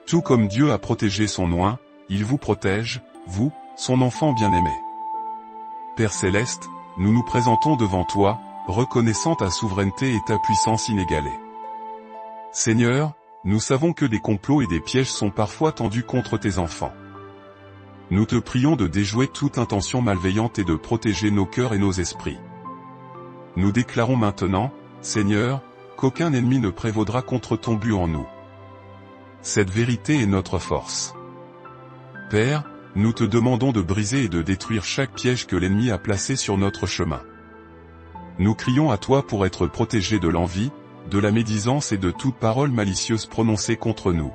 Tout comme Dieu a protégé son oint, il vous protège, vous, son enfant bien-aimé. Père Céleste, nous nous présentons devant toi, reconnaissant ta souveraineté et ta puissance inégalée. Seigneur, nous savons que des complots et des pièges sont parfois tendus contre tes enfants. Nous te prions de déjouer toute intention malveillante et de protéger nos cœurs et nos esprits. Nous déclarons maintenant, Seigneur, qu'aucun ennemi ne prévaudra contre ton but en nous. Cette vérité est notre force. Père, nous te demandons de briser et de détruire chaque piège que l'ennemi a placé sur notre chemin. Nous crions à toi pour être protégés de l'envie, de la médisance et de toute parole malicieuse prononcée contre nous.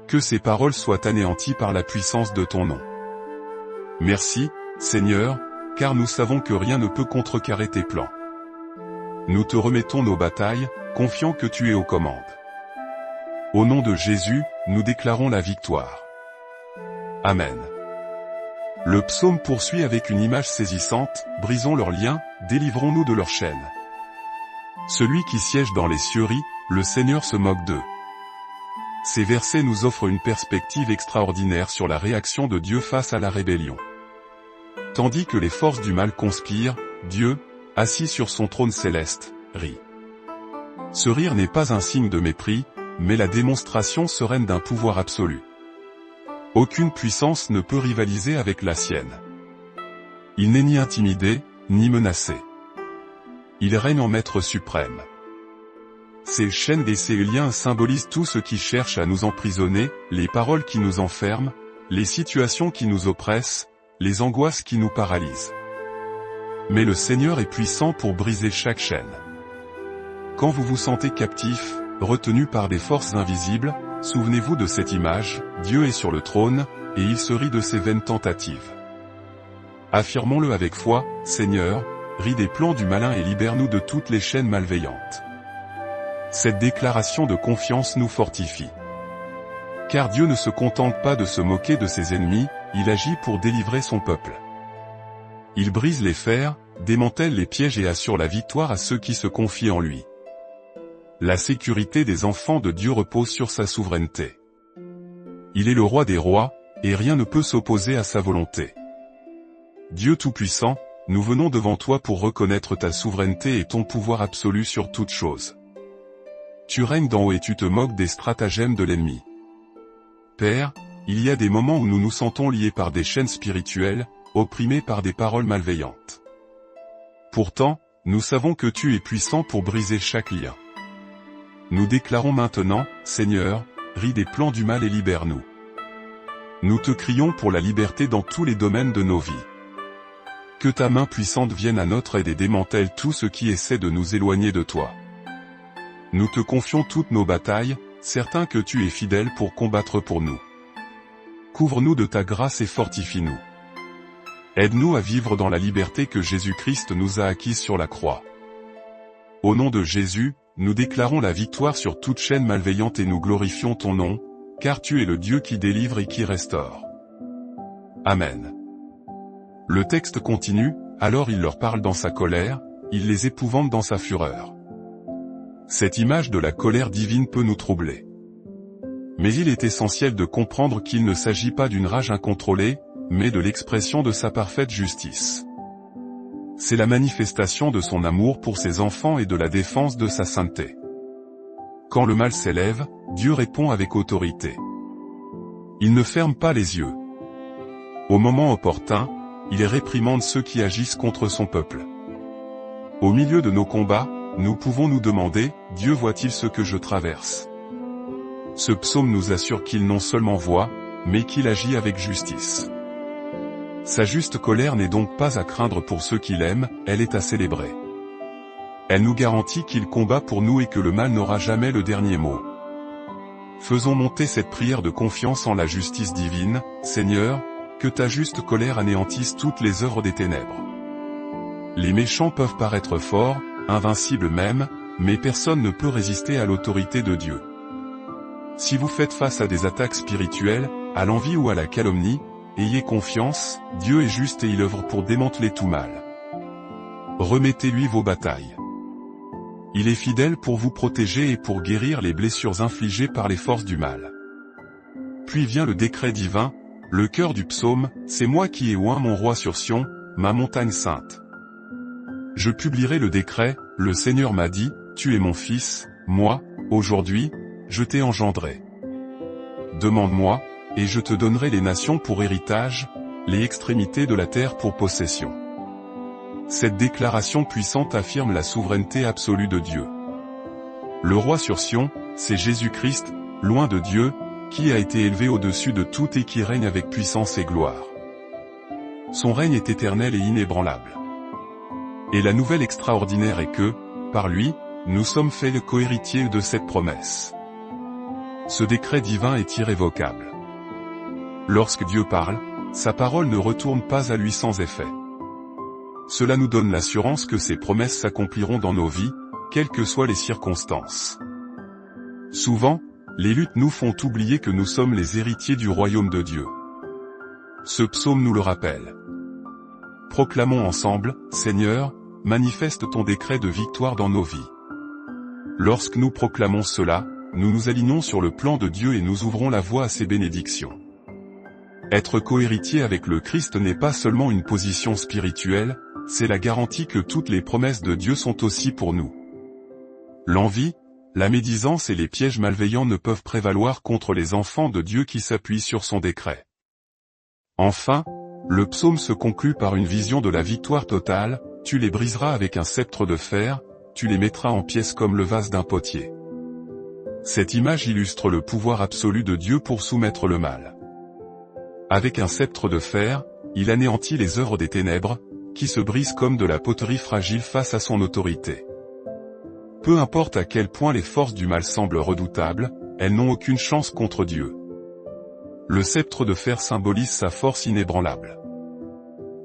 Que ces paroles soient anéanties par la puissance de ton nom. Merci, Seigneur, car nous savons que rien ne peut contrecarrer tes plans. nous te remettons nos batailles, confiant que tu es aux commandes. Au nom de Jésus, nous déclarons la victoire. Amen. Le psaume poursuit avec une image saisissante, « Brisons leurs liens, délivrons-nous de leurs chaînes. Celui qui siège dans les cieux rit, le Seigneur se moque d'eux. » Ces versets nous offrent une perspective extraordinaire sur la réaction de Dieu face à la rébellion. Tandis que les forces du mal conspirent, Dieu, assis sur son trône céleste, rit. Ce rire n'est pas un signe de mépris, mais la démonstration sereine d'un pouvoir absolu. Aucune puissance ne peut rivaliser avec la sienne. Il n'est ni intimidé, ni menacé. Il règne en maître suprême. Ces chaînes et ces liens symbolisent tout ce qui cherche à nous emprisonner, les paroles qui nous enferment, les situations qui nous oppressent, les angoisses qui nous paralysent. Mais le Seigneur est puissant pour briser chaque chaîne. Quand vous vous sentez captif, retenu par des forces invisibles, souvenez-vous de cette image, Dieu est sur le trône, et il se rit de ses vaines tentatives. Affirmons-le avec foi, Seigneur, ris des plans du malin et libère-nous de toutes les chaînes malveillantes. Cette déclaration de confiance nous fortifie. Car Dieu ne se contente pas de se moquer de ses ennemis, il agit pour délivrer son peuple. Il brise les fers, démantèle les pièges et assure la victoire à ceux qui se confient en lui. La sécurité des enfants de Dieu repose sur sa souveraineté. Il est le roi des rois, et rien ne peut s'opposer à sa volonté. Dieu Tout-Puissant, nous venons devant toi pour reconnaître ta souveraineté et ton pouvoir absolu sur toute chose. Tu règnes d'en haut et tu te moques des stratagèmes de l'ennemi. Père, il y a des moments où nous nous sentons liés par des chaînes spirituelles, opprimés par des paroles malveillantes. Pourtant, nous savons que tu es puissant pour briser chaque lien. Nous déclarons maintenant, Seigneur, ris des plans du mal et libère-nous. Nous te crions pour la liberté dans tous les domaines de nos vies. Que ta main puissante vienne à notre aide et démantèle tout ce qui essaie de nous éloigner de toi. Nous te confions toutes nos batailles, certains que tu es fidèle pour combattre pour nous. Couvre-nous de ta grâce et fortifie-nous. Aide-nous à vivre dans la liberté que Jésus-Christ nous a acquise sur la croix. Au nom de Jésus, nous déclarons la victoire sur toute chaîne malveillante et nous glorifions ton nom, car tu es le Dieu qui délivre et qui restaure. Amen. Le texte continue, alors il leur parle dans sa colère, il les épouvante dans sa fureur. Cette image de la colère divine peut nous troubler. Mais il est essentiel de comprendre qu'il ne s'agit pas d'une rage incontrôlée, mais de l'expression de sa parfaite justice. C'est la manifestation de son amour pour ses enfants et de la défense de sa sainteté. Quand le mal s'élève, Dieu répond avec autorité. Il ne ferme pas les yeux. Au moment opportun, il réprimande ceux qui agissent contre son peuple. Au milieu de nos combats, nous pouvons nous demander, Dieu voit-il ce que je traverse? Ce psaume nous assure qu'il non seulement voit, mais qu'il agit avec justice. Sa juste colère n'est donc pas à craindre pour ceux qui l'aiment, elle est à célébrer. Elle nous garantit qu'il combat pour nous et que le mal n'aura jamais le dernier mot. Faisons monter cette prière de confiance en la justice divine, Seigneur, que ta juste colère anéantisse toutes les œuvres des ténèbres. Les méchants peuvent paraître forts, invincibles même, mais personne ne peut résister à l'autorité de Dieu. Si vous faites face à des attaques spirituelles, à l'envie ou à la calomnie, ayez confiance, Dieu est juste et il œuvre pour démanteler tout mal. Remettez-lui vos batailles. Il est fidèle pour vous protéger et pour guérir les blessures infligées par les forces du mal. Puis vient le décret divin, le cœur du psaume, c'est moi qui ai oint mon roi sur Sion, ma montagne sainte. Je publierai le décret, le Seigneur m'a dit, tu es mon fils, moi, aujourd'hui, je t'ai engendré. Demande-moi, et je te donnerai les nations pour héritage, les extrémités de la terre pour possession. Cette déclaration puissante affirme la souveraineté absolue de Dieu. Le roi sur Sion, c'est Jésus-Christ, loin de Dieu, qui a été élevé au-dessus de tout et qui règne avec puissance et gloire. Son règne est éternel et inébranlable. Et la nouvelle extraordinaire est que, par lui, nous sommes faits cohéritiers de cette promesse. Ce décret divin est irrévocable. Lorsque Dieu parle, sa parole ne retourne pas à lui sans effet. Cela nous donne l'assurance que ces promesses s'accompliront dans nos vies, quelles que soient les circonstances. Souvent, les luttes nous font oublier que nous sommes les héritiers du royaume de Dieu. Ce psaume nous le rappelle. Proclamons ensemble, Seigneur, manifeste ton décret de victoire dans nos vies. Lorsque nous proclamons cela, nous nous alignons sur le plan de Dieu et nous ouvrons la voie à ses bénédictions. Être cohéritier avec le Christ n'est pas seulement une position spirituelle, c'est la garantie que toutes les promesses de Dieu sont aussi pour nous. L'envie, la médisance et les pièges malveillants ne peuvent prévaloir contre les enfants de Dieu qui s'appuient sur son décret. Enfin, le psaume se conclut par une vision de la victoire totale, tu les briseras avec un sceptre de fer, tu les mettras en pièces comme le vase d'un potier. Cette image illustre le pouvoir absolu de Dieu pour soumettre le mal. Avec un sceptre de fer, il anéantit les œuvres des ténèbres, qui se brisent comme de la poterie fragile face à son autorité. Peu importe à quel point les forces du mal semblent redoutables, elles n'ont aucune chance contre Dieu. Le sceptre de fer symbolise sa force inébranlable.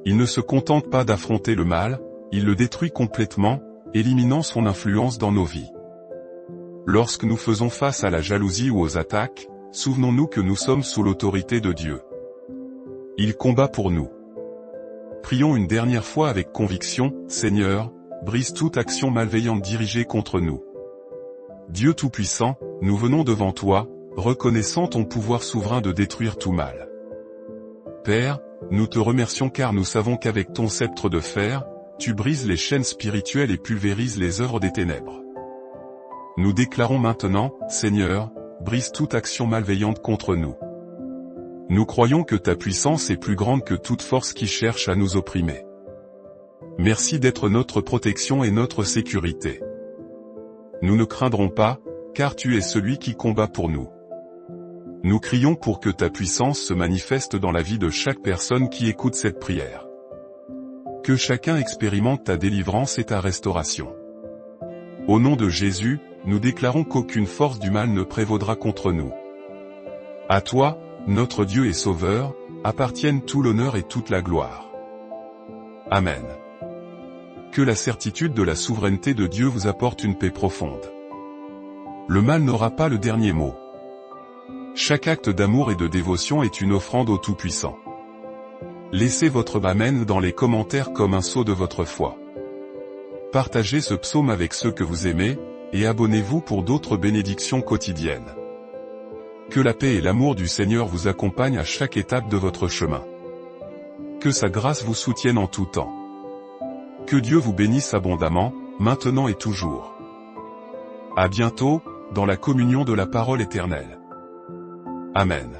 Il ne se contente pas d'affronter le mal, il le détruit complètement, éliminant son influence dans nos vies. Lorsque nous faisons face à la jalousie ou aux attaques, souvenons-nous que nous sommes sous l'autorité de Dieu. Il combat pour nous. Prions une dernière fois avec conviction, Seigneur, brise toute action malveillante dirigée contre nous. Dieu Tout-Puissant, nous venons devant toi, reconnaissant ton pouvoir souverain de détruire tout mal. Père, nous te remercions car nous savons qu'avec ton sceptre de fer, tu brises les chaînes spirituelles et pulvérises les œuvres des ténèbres. Nous déclarons maintenant, Seigneur, brise toute action malveillante contre nous. Nous croyons que ta puissance est plus grande que toute force qui cherche à nous opprimer. Merci d'être notre protection et notre sécurité. Nous ne craindrons pas, car tu es celui qui combat pour nous. Nous crions pour que ta puissance se manifeste dans la vie de chaque personne qui écoute cette prière. Que chacun expérimente ta délivrance et ta restauration. Au nom de Jésus, nous déclarons qu'aucune force du mal ne prévaudra contre nous. À toi, notre Dieu et Sauveur, appartiennent tout l'honneur et toute la gloire. Amen. Que la certitude de la souveraineté de Dieu vous apporte une paix profonde. Le mal n'aura pas le dernier mot. Chaque acte d'amour et de dévotion est une offrande au Tout-Puissant. Laissez votre Amen dans les commentaires comme un sceau de votre foi. Partagez ce psaume avec ceux que vous aimez, et abonnez-vous pour d'autres bénédictions quotidiennes. Que la paix et l'amour du Seigneur vous accompagnent à chaque étape de votre chemin. Que sa grâce vous soutienne en tout temps. Que Dieu vous bénisse abondamment, maintenant et toujours. À bientôt, dans la communion de la parole éternelle. Amen.